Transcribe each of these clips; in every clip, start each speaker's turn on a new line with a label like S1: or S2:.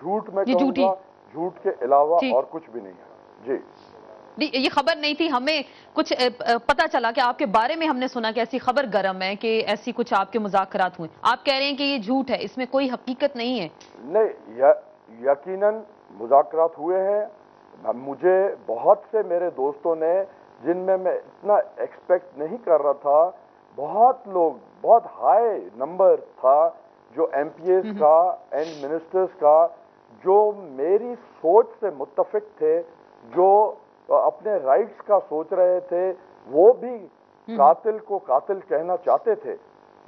S1: جھوٹ میں
S2: یہ
S1: کہوں
S2: جھوٹی
S1: گا، جھوٹ کے علاوہ
S2: ٹھیک
S1: اور کچھ بھی نہیں ہے جی۔
S2: یہ خبر نہیں تھی، ہمیں کچھ پتا چلا کہ آپ کے بارے میں ہم نے سنا کہ ایسی خبر گرم ہے کہ ایسی کچھ آپ کے مذاکرات ہوئے، آپ کہہ رہے ہیں کہ یہ جھوٹ ہے، اس میں کوئی حقیقت نہیں ہے؟
S1: نہیں، یقیناً مذاکرات ہوئے ہیں۔ مجھے بہت سے میرے دوستوں نے، جن میں اتنا ایکسپیکٹ نہیں کر رہا تھا، بہت لوگ، بہت ہائی نمبر تھا جو ایم پی ایز کا اینڈ منسٹرز کا، جو میری سوچ سے متفق تھے، جو اپنے رائٹس کا سوچ رہے تھے، وہ بھی قاتل کو قاتل کہنا چاہتے تھے،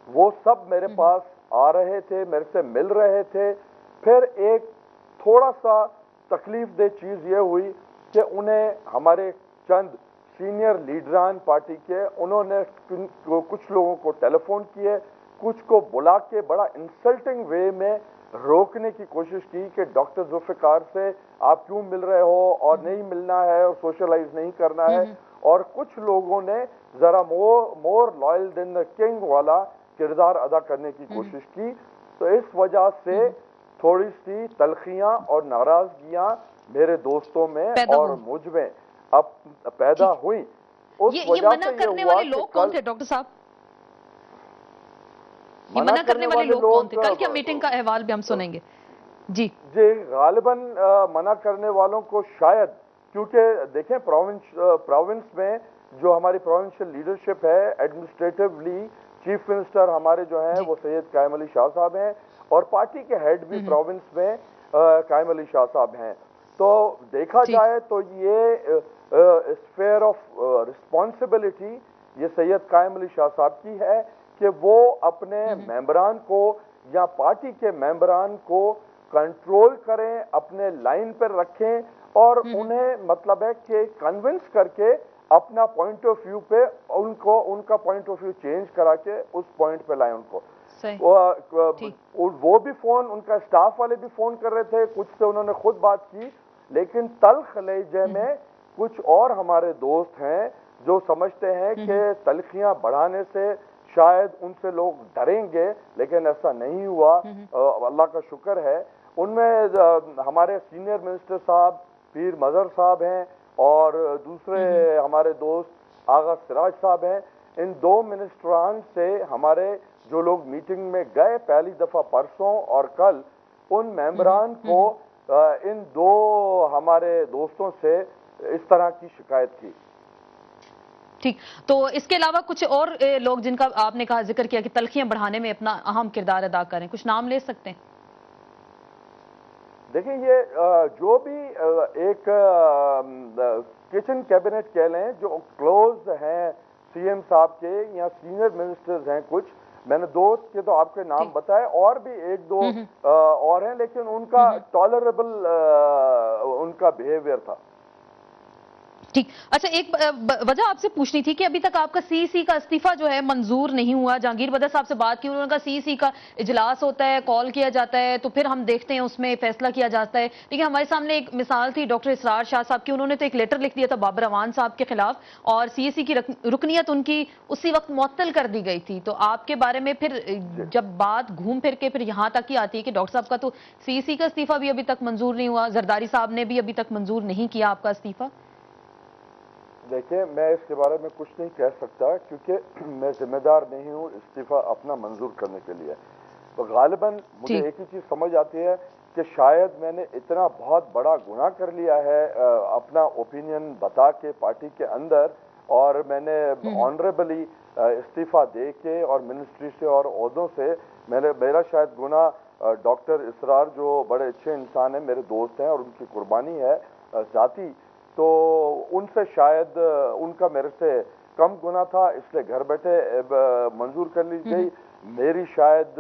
S1: وہ سب میرے پاس آ رہے تھے، میرے سے مل رہے تھے۔ پھر ایک تھوڑا سا تکلیف دہ چیز یہ ہوئی کہ انہیں ہمارے چند سینئر لیڈران پارٹی کے، انہوں نے کچھ لوگوں کو ٹیلی فون کیے، کچھ کو بلا کے بڑا انسلٹنگ وے میں روکنے کی کوشش کی کہ ڈاکٹر ذوالفقار سے آپ کیوں مل رہے ہو اور نہیں ملنا ہے اور سوشلائز نہیں کرنا ہے، اور کچھ لوگوں نے ذرا مور لائل دین دا کنگ والا کردار ادا کرنے کی کوشش کی۔ تو اس وجہ سے تھوڑی سی تلخیاں اور ناراضگیاں میرے دوستوں میں اور مجھ میں اب پیدا ہوئی۔ اس
S2: یہ
S1: وجہ
S2: منع
S1: سے
S2: کرنے
S1: یہ ہوا
S2: والے
S1: کہ
S2: لوگ کون تھے ڈاکٹر صاحب؟ یہ
S1: منع کرنے والے
S2: لوگ کون تھے؟
S1: لوگ
S2: کل کیا میٹنگ کا احوال بھی ہم سنیں گے جی۔
S1: غالباً منع کرنے والوں کو شاید، کیونکہ دیکھیں پروونس میں جو ہماری پروونشل لیڈرشپ ہے، ایڈمنسٹریٹولی چیف منسٹر ہمارے جو ہیں وہ سید قائم علی شاہ صاحب ہیں، اور پارٹی کے ہیڈ بھی پروونس میں قائم علی شاہ صاحب ہیں۔ تو دیکھا جائے تو یہ اسفیئر آف رسپانسبلٹی یہ سید قائم علی شاہ صاحب کی ہے کہ وہ اپنے ممبران کو یا پارٹی کے ممبران کو کنٹرول کریں، اپنے لائن پر رکھیں، اور انہیں مطلب ہے کہ کنونس کر کے اپنا پوائنٹ آف ویو پہ ان کا پوائنٹ آف ویو چینج کرا کے اس پوائنٹ پہ لائیں ان کو۔ وہ بھی فون، ان کا اسٹاف والے بھی فون کر رہے تھے، کچھ سے انہوں نے خود بات کی، لیکن تلخ لہجے میں کچھ اور ہمارے دوست ہیں جو سمجھتے ہیں کہ تلخیاں بڑھانے سے شاید ان سے لوگ ڈریں گے، لیکن ایسا نہیں ہوا، اللہ کا شکر ہے۔ ان میں ہمارے سینئر منسٹر صاحب پیر مظہر صاحب ہیں، اور دوسرے ہمارے دوست آغا سراج صاحب ہیں۔ ان دو منسٹران سے ہمارے جو لوگ میٹنگ میں گئے پہلی دفعہ پرسوں اور کل، ان ممبران کو ان دو ہمارے دوستوں سے اس طرح کی شکایت کی۔
S2: ٹھیک، تو اس کے علاوہ کچھ اور لوگ جن کا آپ نے کہا ذکر کیا کہ تلخیاں بڑھانے میں اپنا اہم کردار ادا کریں، کچھ نام لے سکتے ہیں؟
S1: دیکھیں، یہ جو بھی ایک کچن کیبنٹ کہہ لیں، جو کلوز ہیں سی ایم صاحب کے یا سینئر منسٹرز ہیں کچھ، میں نے دو کے تو آپ کے نام بتائے، اور بھی ایک دو اور ہیں، لیکن ان کا ٹالریبل ان کا بیہیویئر تھا۔
S2: ٹھیک، اچھا ایک وجہ آپ سے پوچھنی تھی کہ ابھی تک آپ کا سی سی کا استعفیٰ جو ہے منظور نہیں ہوا۔ جہانگیر بدر صاحب سے بات کی، انہوں نے کہا سی سی کا اجلاس ہوتا ہے، کال کیا جاتا ہے، تو پھر ہم دیکھتے ہیں اس میں فیصلہ کیا جاتا ہے۔ لیکن ہمارے سامنے ایک مثال تھی ڈاکٹر اسرار شاہ صاحب کی، انہوں نے تو ایک لیٹر لکھ دیا تھا بابر اعوان صاحب کے خلاف، اور سی سی کی رکنیت ان کی اسی وقت معطل کر دی گئی تھی۔ تو آپ کے بارے میں پھر جب بات گھوم پھر کے پھر یہاں تک ہی آتی ہے کہ ڈاکٹر صاحب کا تو سی سی کا استعفیٰ بھی ابھی تک منظور نہیں ہوا، زرداری صاحب نے بھی ابھی تک منظور نہیں کیا آپ کا استعفیٰ۔
S1: دیکھیں، میں اس کے بارے میں کچھ نہیں کہہ سکتا کیونکہ میں ذمہ دار نہیں ہوں استعفیٰ اپنا منظور کرنے کے لیے۔ تو غالباً مجھے ایک ہی چیز سمجھ آتی ہے کہ شاید میں نے اتنا بہت بڑا گناہ کر لیا ہے اپنا اوپینین بتا کے پارٹی کے اندر، اور میں نے آنریبلی استعفیٰ دے کے اور منسٹری سے اور عہدوں سے میرا شاید گناہ ڈاکٹر اسرار جو بڑے اچھے انسان ہیں، میرے دوست ہیں، اور ان کی قربانی ہے ذاتی، تو ان سے شاید ان کا میرے سے کم گناہ تھا، اس لیے گھر بیٹھے منظور کر لی گئی۔ میری شاید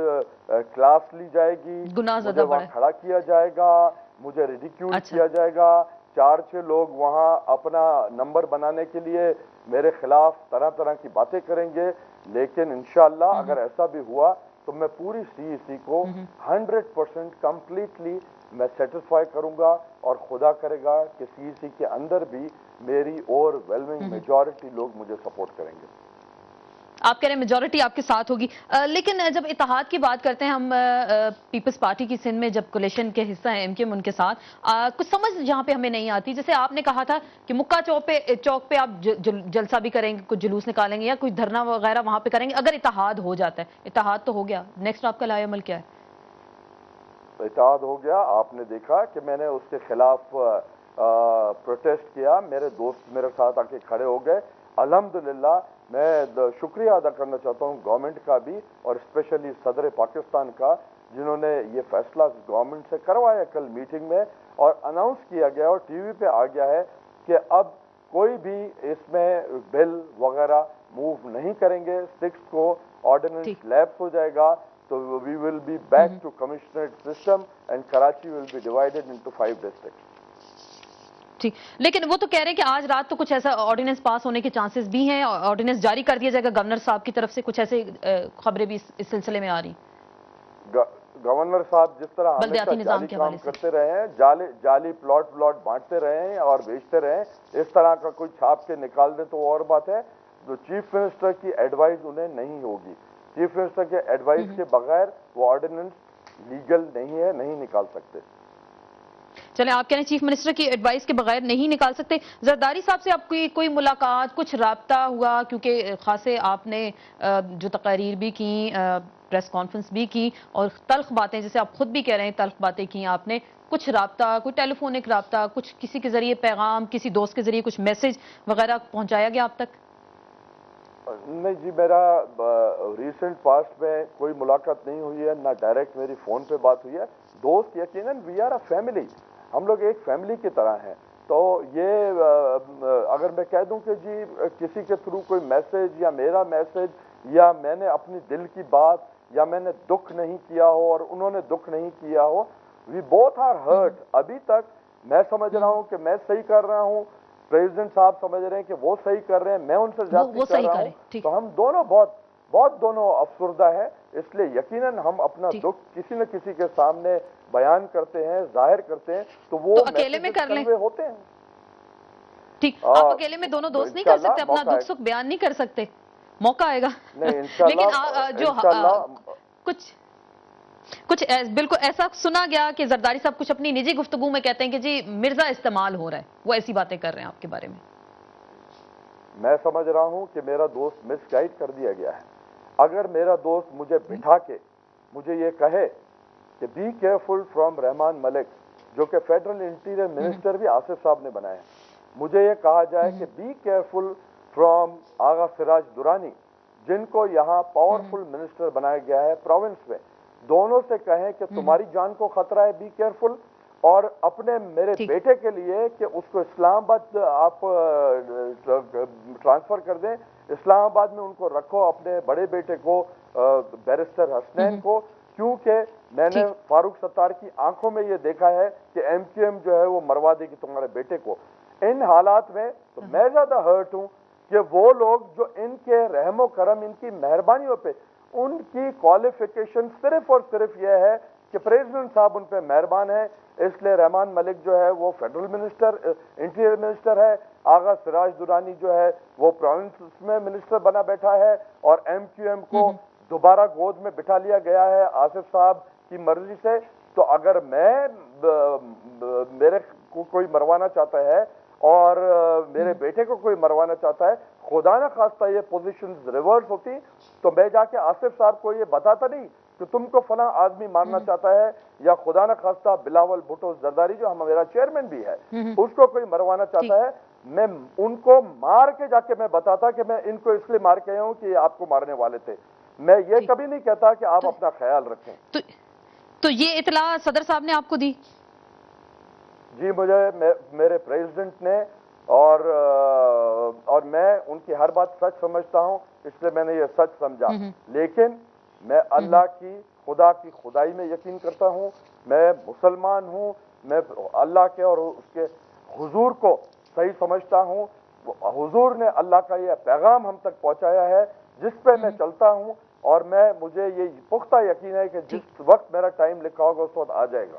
S1: کلاس لی جائے گی، مجھے وہاں کھڑا کیا جائے گا، مجھے ریڈیکیول کیا جائے گا، 4-6 لوگ وہاں اپنا نمبر بنانے کے لیے میرے خلاف طرح طرح کی باتیں کریں گے، لیکن انشاءاللہ اگر ایسا بھی ہوا تو میں پوری سی ای سی کو 100% کمپلیٹلی میں سیٹسفائی کروں گا، اور خدا کرے گا کہ سی ای سی کے اندر بھی میری اوور ویلمنگ میجورٹی لوگ مجھے سپورٹ کریں گے۔
S2: آپ کہہ رہے ہیں میجورٹی آپ کے ساتھ ہوگی، لیکن جب اتحاد کی بات کرتے ہیں ہم، پیپلز پارٹی کی سندھ میں جب کولیشن کے حصہ ہیں ایم کیو ایم ان کے ساتھ، کچھ سمجھ جہاں پہ ہمیں نہیں آتی، جیسے آپ نے کہا تھا کہ مکہ چوک پہ آپ جلسہ بھی کریں گے، کچھ جلوس نکالیں گے یا کوئی دھرنا وغیرہ وہاں پہ کریں گے اگر اتحاد ہو جاتا ہے، اتحاد تو ہو گیا، نیکسٹ آپ کا لائحہ عمل کیا ہے؟
S1: اتحاد ہو گیا، آپ نے دیکھا کہ میں نے اس کے خلاف پروٹیسٹ کیا، میرے دوست میرے ساتھ آ کے کھڑے ہو گئے، الحمدللہ میں شکریہ ادا کرنا چاہتا ہوں گورنمنٹ کا بھی اور اسپیشلی صدر پاکستان کا، جنہوں نے یہ فیصلہ گورنمنٹ سے کروایا کل میٹنگ میں اور اناؤنس کیا گیا اور ٹی وی پہ آ گیا ہے کہ اب کوئی بھی اس میں بل وغیرہ موو نہیں کریں گے، 6 کو آرڈیننس لیپس ہو جائے گا، تو we will be back to commissionerate system and Karachi will be divided into 5 districts.
S2: ٹھیک، لیکن وہ تو کہہ رہے ہیں کہ آج رات تو کچھ ایسا آرڈیننس پاس ہونے کے چانسز بھی ہیں، آرڈیننس جاری کر دیا جائے گا گورنر صاحب کی طرف سے، کچھ ایسے خبریں بھی اس سلسلے میں آ رہی ہیں۔
S1: گورنر صاحب جس طرح ہمیشہ جعلی کام کرتے رہے ہیں، جعلی پلاٹ بانٹتے رہے ہیں اور بیچتے رہے ہیں، اس طرح کا کوئی چھاپ کے نکال دے تو اور بات ہے، تو چیف منسٹر کی ایڈوائز انہیں نہیں ہوگی، چیف منسٹر کے ایڈوائز کے بغیر وہ آرڈیننس لیگل نہیں ہے، نہیں نکال سکتے۔
S2: چلیں، آپ کہہ رہے ہیں چیف منسٹر کی ایڈوائس کے بغیر نہیں نکال سکتے، زرداری صاحب سے آپ کی کوئی ملاقات، کچھ رابطہ ہوا؟ کیونکہ خاصے آپ نے جو تقاریر بھی کی، پریس کانفرنس بھی کی اور تلخ باتیں، جیسے آپ خود بھی کہہ رہے ہیں تلخ باتیں کی آپ نے، کچھ رابطہ، کوئی ٹیلی فونک رابطہ، کچھ کسی کے ذریعے پیغام، کسی دوست کے ذریعے کچھ میسج وغیرہ پہنچایا گیا آپ تک؟
S1: نہیں جی، میرا ریسنٹ پاسٹ میں کوئی ملاقات نہیں ہوئی ہے، نہ ڈائریکٹ میری فون پہ بات ہوئی ہے، دوست یقیناً وی آر اے فیملی، ہم لوگ ایک فیملی کی طرح ہیں، تو یہ اگر میں کہہ دوں کہ جی کسی کے تھرو کوئی میسج یا میرا میسج یا میں نے اپنی دل کی بات یا میں نے دکھ نہیں کیا ہو اور انہوں نے دکھ نہیں کیا ہو، وی بوتھ آر ہرٹ، ابھی تک میں سمجھ رہا ہوں کہ میں صحیح کر رہا ہوں، پریزیڈنٹ صاحب سمجھ رہے ہیں کہ وہ صحیح کر رہے ہیں، میں ان سے زیادتی کر رہا ہوں، تو ہم دونوں بہت دونوں افسردہ ہیں، اس لیے یقیناً ہم اپنا دکھ کسی نہ کسی کے سامنے بیان کرتے ہیں، ظاہر کرتے ہیں، تو وہ
S2: اکیلے میں کر لیں
S1: ہوتے ہیں۔
S2: ٹھیک، آپ اکیلے میں دونوں دوست نہیں کر سکتے، اپنا دکھ سکھ بیان نہیں کر سکتے؟ موقع آئے گا، لیکن جو کچھ بالکل ایسا سنا گیا کہ زرداری صاحب کچھ اپنی نجی گفتگو میں کہتے ہیں کہ جی مرزا استعمال ہو رہا ہے، وہ ایسی باتیں کر رہے ہیں آپ کے بارے میں؟
S1: میں سمجھ رہا ہوں کہ میرا دوست مس گائیڈ کر دیا گیا ہے، اگر میرا دوست مجھے بٹھا کے مجھے یہ کہے کہ be careful from Rehman Malik, جو کہ فیڈرل انٹیریئر منسٹر بھی آصف صاحب نے بنائے ہیں، مجھے یہ کہا جائے کہ be careful from Agha Siraj Durrani, جن کو یہاں پاورفل منسٹر بنایا گیا ہے پروونس میں، دونوں سے کہیں کہ تمہاری جان کو خطرہ ہے، بی کیئرفل، اور اپنے میرے بیٹے کے لیے کہ اس کو اسلام آباد آپ ٹرانسفر کر دیں، اسلام آباد میں ان کو رکھو، اپنے بڑے بیٹے کو بیرسٹر حسنین کو، کیونکہ میں نے فاروق ستار کی آنکھوں میں یہ دیکھا ہے کہ ایم کیو ایم جو ہے وہ مروا دے گی تمہارے بیٹے کو۔ ان حالات میں تو میں زیادہ ہرٹ ہوں کہ وہ لوگ جو ان کے رحم و کرم، ان کی مہربانیوں پہ، ان کی کوالیفیکیشن صرف اور صرف یہ ہے کہ پریزیڈنٹ صاحب ان پہ مہربان ہیں، اس لیے رحمان ملک جو ہے وہ فیڈرل منسٹر انٹیریئر منسٹر ہے، آغا سراج درانی جو ہے وہ پروونس میں منسٹر بنا بیٹھا ہے، اور ایم کیو ایم کو دوبارہ گود میں بٹھا لیا گیا ہے آصف صاحب کی مرضی سے۔ تو اگر میرے کو کوئی مروانا چاہتا ہے اور میرے بیٹے کو کوئی مروانا چاہتا ہے، خدا نہ خواستہ یہ پوزیشن ریورس ہوتی تو میں جا کے آصف صاحب کو یہ بتاتا نہیں کہ تم کو فلاں آدمی مارنا چاہتا ہے، یا خدا نہ خواستہ بلاول بھٹو زرداری جو میرا چیئرمین بھی ہے اس کو کوئی مروانا چاہتا ہے، میں ان کو مار کے جا کے میں بتاتا کہ میں ان کو اس لیے مار کے آیا ہوں کہ یہ آپ کو مارنے والے تھے، میں یہ کبھی نہیں کہتا کہ آپ اپنا خیال رکھیں۔
S2: تو یہ اطلاع صدر صاحب نے آپ کو دی؟
S1: جی مجھے میرے پریزیڈنٹ نے، اور میں ان کی ہر بات سچ سمجھتا ہوں، اس لیے میں نے یہ سچ سمجھا، لیکن میں اللہ کی خدا کی خدائی میں یقین کرتا ہوں، میں مسلمان ہوں، میں اللہ کے اور اس کے حضور کو صحیح سمجھتا ہوں، حضور نے اللہ کا یہ پیغام ہم تک پہنچایا ہے جس پہ میں چلتا ہوں، اور مجھے یہ پختہ یقین ہے کہ جس وقت میرا ٹائم لکھا ہوگا اس وقت آ جائے گا۔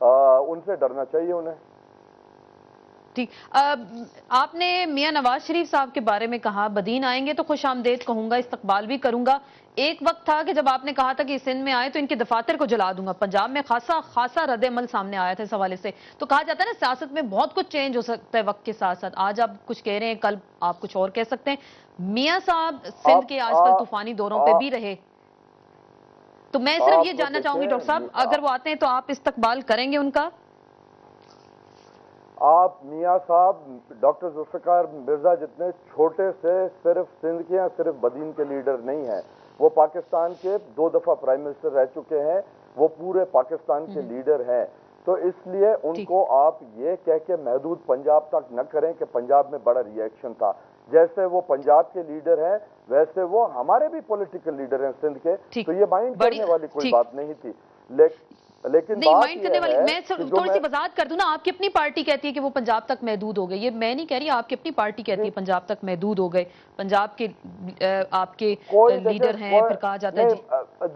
S1: ان سے ڈرنا چاہیے انہیں.
S2: ٹھیک. آپ نے میاں نواز شریف صاحب کے بارے میں کہا بدین آئیں گے تو خوش آمدید کہوں گا, استقبال بھی کروں گا. ایک وقت تھا کہ جب آپ نے کہا تھا کہ سندھ میں آئے تو ان کے دفاتر کو جلا دوں گا. پنجاب میں خاصا رد عمل سامنے آیا تھا اس حوالے سے. تو کہا جاتا ہے نا سیاست میں بہت کچھ چینج ہو سکتا ہے وقت کے ساتھ ساتھ. آج آپ کچھ کہہ رہے ہیں, کل آپ کچھ اور کہہ سکتے ہیں. میاں صاحب سندھ کے آج کل طوفانی دوروں پہ بھی رہے, تو میں صرف یہ جاننا چاہوں گی ڈاکٹر صاحب, اگر وہ آتے ہیں تو آپ استقبال کریں گے ان کا؟
S1: آپ میاں صاحب ڈاکٹر ذوالفقار مرزا جتنے چھوٹے سے صرف سندھ کے یا صرف بدین کے لیڈر نہیں ہیں, وہ پاکستان کے 2 دفعہ پرائم منسٹر رہ چکے ہیں, وہ پورے پاکستان کے لیڈر ہیں. تو اس لیے ان کو آپ یہ کہہ کے محدود پنجاب تک نہ کریں کہ پنجاب میں بڑا ری ایکشن تھا. جیسے وہ پنجاب کے لیڈر ہیں ویسے وہ ہمارے بھی پولیٹیکل لیڈر ہیں سندھ کے, تو یہ مائنڈ کرنے والی کوئی بات نہیں تھی. لیکن
S2: نہیں مائنڈ کرنے والی, میں تھوڑی سی وضاحت کر دوں نا, آپ کی اپنی پارٹی کہتی ہے کہ وہ پنجاب تک محدود ہو گئے. یہ میں نہیں کہہ رہی, آپ کی اپنی پارٹی کہتی ہے پنجاب تک محدود ہو گئے. پنجاب کے آپ کے لیڈر ہیں, پھر کہا جاتا ہے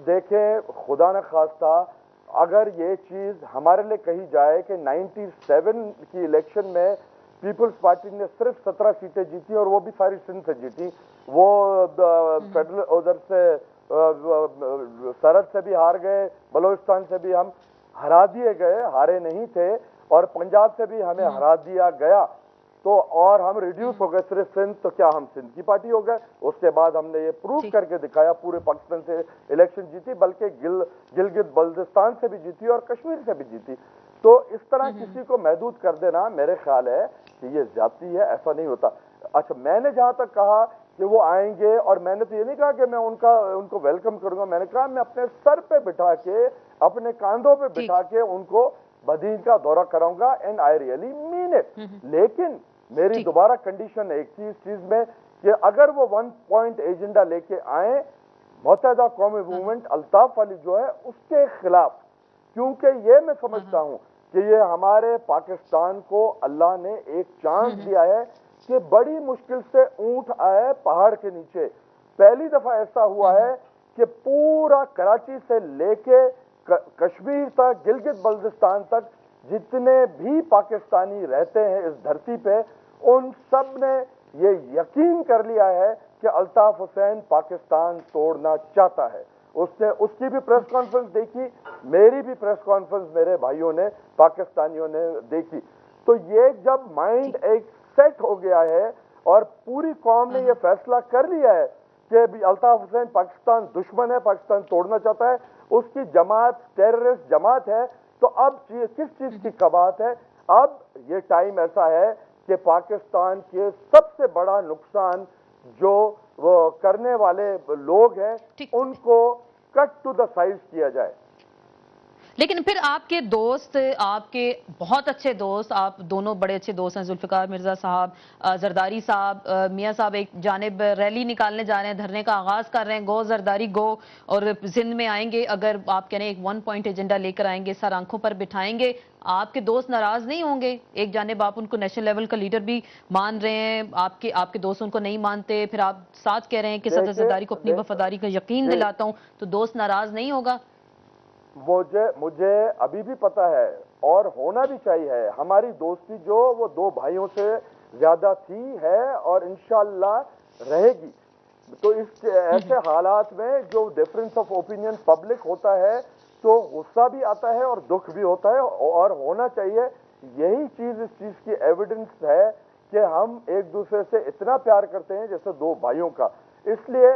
S1: دیکھیں خدا نہ خواستہ اگر یہ چیز ہمارے لیے کہی جائے کہ 97 کی الیکشن میں پیپلز پارٹی نے صرف 17 سیٹیں جیتی اور وہ بھی ساری سندھ سے جیتی. وہ فیڈرل ادھر سے سرحد سے بھی ہار گئے, بلوچستان سے بھی ہم ہرا دیے گئے, ہارے نہیں تھے, اور پنجاب سے بھی ہمیں ہرا دیا گیا. تو اور ہم ریڈیوس ہو گئے صرف سندھ, تو کیا ہم سندھ کی پارٹی ہو گئے؟ اس کے بعد ہم نے یہ پروف کر کے دکھایا پورے پاکستان سے الیکشن جیتی, بلکہ گلگت بلتستان سے بھی جیتی اور کشمیر سے بھی جیتی. تو اس طرح کسی کو محدود کر دینا میرے خیال ہے کہ یہ زیادتی ہے, ایسا نہیں ہوتا. اچھا, میں نے جہاں تک کہا کہ وہ آئیں گے, اور میں نے تو یہ نہیں کہا کہ میں ان کو ویلکم کروں گا, میں نے کہا میں اپنے سر پہ بٹھا کے, اپنے کاندھوں پہ بٹھا کے ان کو بدین کا دورہ کراؤں گا, and I really mean it. لیکن میری دوبارہ کنڈیشن ہے ایک چیز میں, کہ اگر وہ 1 پوائنٹ ایجنڈا لے کے آئیں متحدہ قومی موومنٹ الطاف والی جو ہے اس کے خلاف, کیونکہ یہ میں سمجھتا ہوں کہ یہ ہمارے پاکستان کو اللہ نے ایک چانس دیا ہے کہ بڑی مشکل سے اونٹ آئے پہاڑ کے نیچے. پہلی دفعہ ایسا ہوا ہے کہ پورا کراچی سے لے کے کشمیر تک, گلگت بلتستان تک جتنے بھی پاکستانی رہتے ہیں اس دھرتی پہ, ان سب نے یہ یقین کر لیا ہے کہ الطاف حسین پاکستان توڑنا چاہتا ہے. اس کی بھی پریس کانفرنس دیکھی, میری بھی پریس کانفرنس میرے بھائیوں نے پاکستانیوں نے دیکھی. تو یہ جب مائنڈ ایک سیٹ ہو گیا ہے اور پوری قوم نے یہ فیصلہ کر لیا ہے کہ الطاف حسین پاکستان دشمن ہے, پاکستان توڑنا چاہتا ہے, اس کی جماعت ٹیررسٹ جماعت ہے, تو اب کس چیز کی بات ہے؟ اب یہ ٹائم ایسا ہے کہ پاکستان کے سب سے بڑا نقصان جو وہ کرنے والے لوگ ہیں ان کو کٹ ٹو دا سائز کیا جائے.
S2: لیکن پھر آپ کے دوست, آپ کے بہت اچھے دوست, آپ دونوں بڑے اچھے دوست ہیں, ذوالفقار مرزا صاحب, زرداری صاحب, میاں صاحب ایک جانب ریلی نکالنے جا رہے ہیں, دھرنے کا آغاز کر رہے ہیں, گو زرداری گو, اور سندھ میں آئیں گے, اگر آپ کہہ رہے ہیں ایک 1 پوائنٹ ایجنڈا لے کر آئیں گے, سر آنکھوں پر بٹھائیں گے. آپ کے دوست ناراض نہیں ہوں گے؟ ایک جانب آپ ان کو نیشنل لیول کا لیڈر بھی مان رہے ہیں, آپ کے دوست ان کو نہیں مانتے, پھر آپ ساتھ کہہ رہے ہیں کہ صدر زرداری کو اپنی وفاداری کا یقین دلاتا ہوں, تو دوست ناراض نہیں ہوگا؟
S1: مجھے ابھی بھی پتا ہے اور ہونا بھی چاہیے, ہماری دوستی جو وہ 2 بھائیوں سے زیادہ تھی ہے اور انشاءاللہ رہے گی. تو اس ایسے حالات میں جو ڈیفرنس آف اوپینین پبلک ہوتا ہے تو غصہ بھی آتا ہے اور دکھ بھی ہوتا ہے, اور ہونا چاہیے. یہی چیز اس چیز کی ایویڈنس ہے کہ ہم ایک دوسرے سے اتنا پیار کرتے ہیں جیسے 2 بھائیوں کا. اس لیے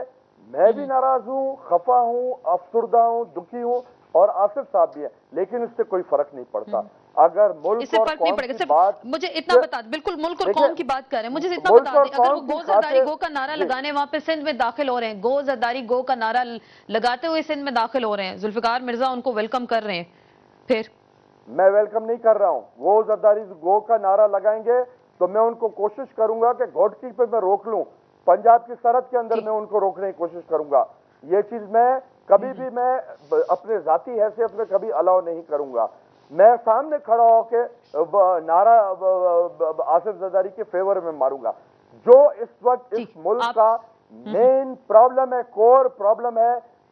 S1: میں بھی ناراض ہوں, خفا ہوں, افسردہ ہوں, دکھی ہوں, اور آصف صاحب بھی ہے, لیکن اس سے کوئی فرق نہیں پڑتا. اگر ملک اور قوم کی بات,
S2: مجھے اتنا بتا دیں, بالکل ملک اور قوم کی بات کر رہے ہیں, مجھے اتنا بتا دیں, اگر وہ گو زرداری گو کا نعرہ لگانے وہاں پہ سندھ میں داخل ہو رہے ہیں, گو زرداری گو کا نعرہ لگاتے ہوئے سندھ میں داخل ہو رہے ہیں, ذوالفقار مرزا ان کو ویلکم کر رہے ہیں, پھر
S1: میں ویلکم نہیں کر رہا ہوں. گو زرداری گو کا نعرہ لگائیں گے تو میں ان کو کوشش کروں گا کہ گھوٹکی پہ میں روک لوں, پنجاب کی سرحد کے اندر میں ان کو روکنے کی کوشش کروں گا. یہ چیز میں کبھی بھی میں اپنے ذاتی حیثیت میں کبھی الاؤ نہیں کروں گا. میں سامنے کھڑا ہو کے نعرہ آصف زرداری کے فیور میں ماروں گا. جو اس وقت اس ملک کا مین پرابلم ہے, کور پرابلم ہے,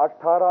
S1: 18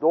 S1: 2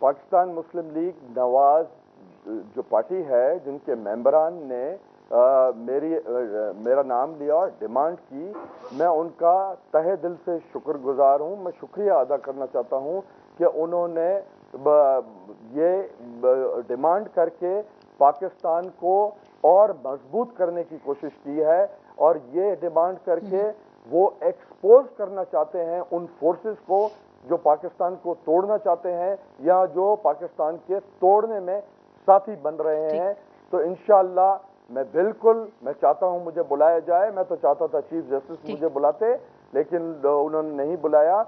S1: پاکستان مسلم لیگ نواز جو پارٹی ہے جن کے ممبران نے میرا نام لیا اور ڈیمانڈ کی، میں ان کا تہہ دل سے شکر گزار ہوں. میں شکریہ ادا کرنا چاہتا ہوں کہ انہوں نے یہ ڈیمانڈ کر کے پاکستان کو اور مضبوط کرنے کی کوشش کی ہے، اور یہ ڈیمانڈ کر کے وہ ایکسپوز کرنا چاہتے ہیں ان فورسز کو جو پاکستان کو توڑنا چاہتے ہیں یا جو پاکستان کے توڑنے میں ساتھی بن رہے ہیں. تو انشاءاللہ میں چاہتا ہوں مجھے بلایا جائے. میں تو چاہتا تھا چیف جسٹس مجھے بلاتے، لیکن انہوں نے نہیں بلایا.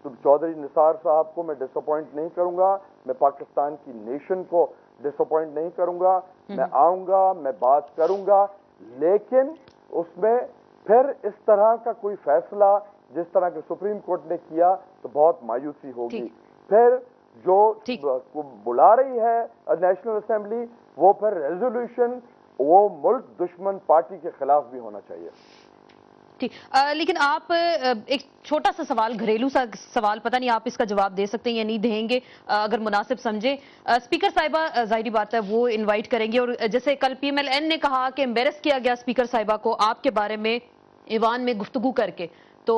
S1: تو چودھری نثار صاحب کو میں ڈس اپوائنٹ نہیں کروں گا، میں پاکستان کی نیشن کو ڈس اپوائنٹ نہیں کروں گا. میں آؤں گا، میں بات کروں گا، لیکن اس میں پھر اس طرح کا کوئی فیصلہ جس طرح کہ سپریم کورٹ نے کیا تو بہت مایوسی ہوگی. پھر جو بلا رہی ہے نیشنل اسمبلی، وہ پھر ریزولوشن وہ ملک دشمن پارٹی کے خلاف بھی ہونا چاہیے.
S2: ٹھیک، لیکن آپ ایک چھوٹا سا سوال، گھریلو سا سوال، پتہ نہیں آپ اس کا جواب دے سکتے ہیں یا نہیں دیں گے اگر مناسب سمجھیں. اسپیکر صاحبہ ظاہری بات ہے وہ انوائٹ کریں گے، اور جیسے کل پی ایم ایل این نے کہا کہ امبیرس کیا گیا اسپیکر صاحبہ کو آپ کے بارے میں ایوان میں گفتگو کر کے، تو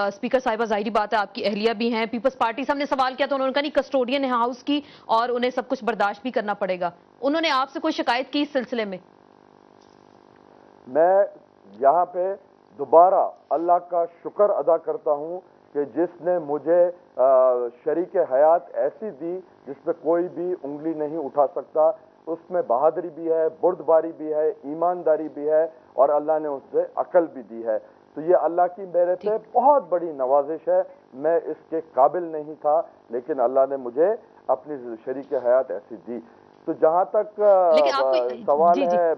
S2: اسپیکر صاحبہ ظاہری بات ہے آپ کی اہلیہ بھی ہیں، پیپلز پارٹی سے ہم نے سوال کیا تو انہوں نے کہا نہیں کسٹوڈین ہے ہاؤس کی اور انہیں سب کچھ برداشت بھی کرنا پڑے گا. انہوں نے آپ سے کوئی شکایت کی اس سلسلے میں؟
S1: میں یہاں پہ دوبارہ اللہ کا شکر ادا کرتا ہوں کہ جس نے مجھے شریک حیات ایسی دی جس پہ کوئی بھی انگلی نہیں اٹھا سکتا. اس میں بہادری بھی ہے، بردباری بھی ہے، ایمانداری بھی ہے، اور اللہ نے اس سے عقل بھی دی ہے. تو یہ اللہ کی میرے پہ بہت بڑی نوازش ہے. میں اس کے قابل نہیں تھا، لیکن اللہ نے مجھے اپنی شریک حیات ایسی دی. تو جہاں تک سوال ہے،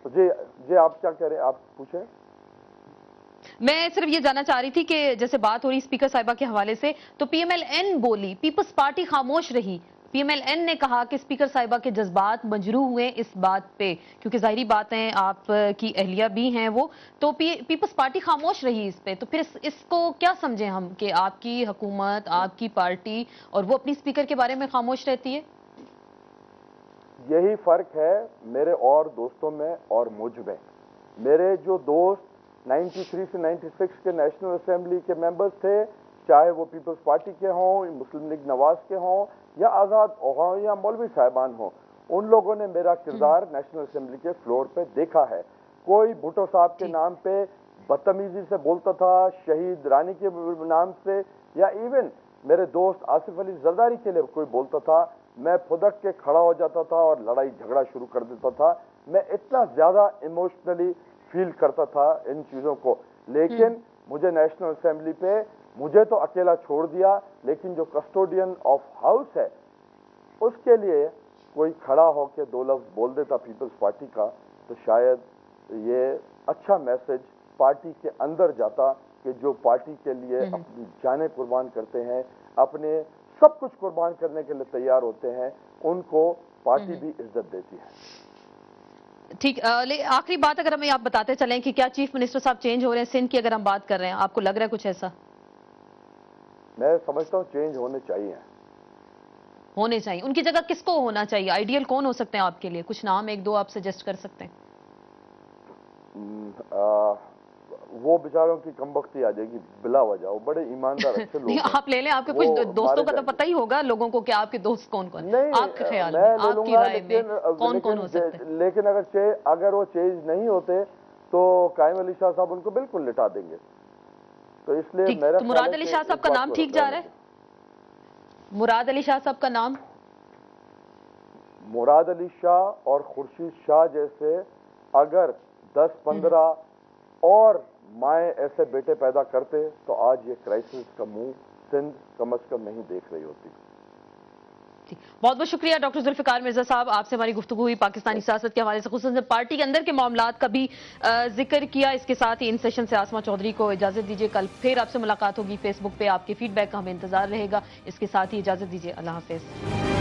S1: جی آپ کیا کہہ رہے ہیں، آپ پوچھیں.
S2: میں صرف یہ جاننا چاہ رہی تھی کہ جیسے بات ہو رہی اسپیکر صاحبہ کے حوالے سے، تو پی ایم ایل این بولی، پیپلز پارٹی خاموش رہی. پی ایم ایل این نے کہا کہ اسپیکر صاحبہ کے جذبات مجروح ہوئے اس بات پہ، کیونکہ ظاہری بات ہے آپ کی اہلیہ بھی ہیں وہ، تو پیپلز پارٹی خاموش رہی اس پہ. تو پھر اس کو کیا سمجھیں ہم کہ آپ کی حکومت، آپ کی پارٹی اور وہ اپنی اسپیکر کے بارے میں خاموش رہتی ہے؟
S1: یہی فرق ہے میرے اور دوستوں میں اور مجھ میں. میرے جو دوست 93 سے 96 کے نیشنل اسمبلی کے ممبرز تھے، چاہے وہ پیپلز پارٹی کے ہوں، مسلم لیگ نواز کے ہوں، یا آزاد ہوں، یا مولوی صاحبان ہوں، ان لوگوں نے میرا کردار نیشنل اسمبلی کے فلور پہ دیکھا ہے. کوئی بھٹو صاحب کے نام پہ بدتمیزی سے بولتا تھا، شہید رانی کے نام سے، یا ایون میرے دوست آصف علی زرداری کے لیے کوئی بولتا تھا، میں پھدک کے کھڑا ہو جاتا تھا اور لڑائی جھگڑا شروع کر دیتا تھا. میں اتنا زیادہ ایموشنلی فیل کرتا تھا ان چیزوں کو. لیکن مجھے نیشنل اسمبلی پہ مجھے تو اکیلا چھوڑ دیا، لیکن جو کسٹوڈین آف ہاؤس ہے اس کے لیے کوئی کھڑا ہو کے دو لفظ بول دیتا پیپلز پارٹی کا، تو شاید یہ اچھا میسج پارٹی کے اندر جاتا کہ جو پارٹی کے لیے اپنی جانیں قربان کرتے ہیں، اپنے سب کچھ قربان کرنے کے لیے تیار ہوتے ہیں، ان کو پارٹی بھی عزت دیتی ہے.
S2: ٹھیک، آخری بات اگر ہمیں آپ بتاتے چلیں کہ کیا چیف منسٹر صاحب چینج ہو رہے ہیں سندھ کی، اگر ہم بات کر رہے ہیں، آپ کو لگ رہا ہے کچھ ایسا؟
S1: میں سمجھتا ہوں چینج ہونے چاہیے.
S2: ہونے چاہیے. ان کی جگہ کس کو ہونا چاہیے؟ آئیڈیل کون ہو سکتے ہیں آپ کے لیے؟ کچھ نام ایک دو آپ سجیسٹ کر سکتے ہیں.
S1: وہ بیچاروں کی کمبختی آ جائے گی بلا وجہ، وہ بڑے ایماندار اچھے لوگ ہیں.
S2: آپ لے لیں، آپ کے کچھ دوستوں کا تو پتہ ہی ہوگا لوگوں کو کہ آپ کے دوست کون کون ہیں. آپ کے خیال میں، آپ کی رائے میں کون کون ہو سکتے ہیں؟
S1: لیکن اگر وہ چینج نہیں ہوتے تو قائم علی شاہ صاحب ان کو بالکل لٹا دیں گے. تو اس لیے میرا
S2: تو مراد علی شاہ صاحب کا نام ٹھیک جا رہا ہے؟ مراد علی شاہ صاحب کا نام؟
S1: مراد علی شاہ اور خورشید شاہ جیسے اگر 10-15 اور مائیں ایسے بیٹے پیدا کرتے تو آج یہ کرائسس کا منہ سندھ کم از کم نہیں دیکھ رہی ہوتی.
S2: بہت بہت شکریہ ڈاکٹر ذوالفقار مرزا صاحب، آپ سے ہماری گفتگو ہوئی پاکستانی سیاست کے حوالے سے، خصوصاً پارٹی کے اندر کے معاملات کا بھی ذکر کیا. اس کے ساتھ ہی ان سیشن سے آسمہ چودھری کو اجازت دیجیے. کل پھر آپ سے ملاقات ہوگی. فیس بک پہ آپ کے فیڈ بیک کا ہمیں انتظار رہے گا. اس کے ساتھ ہی اجازت دیجیے. اللہ حافظ.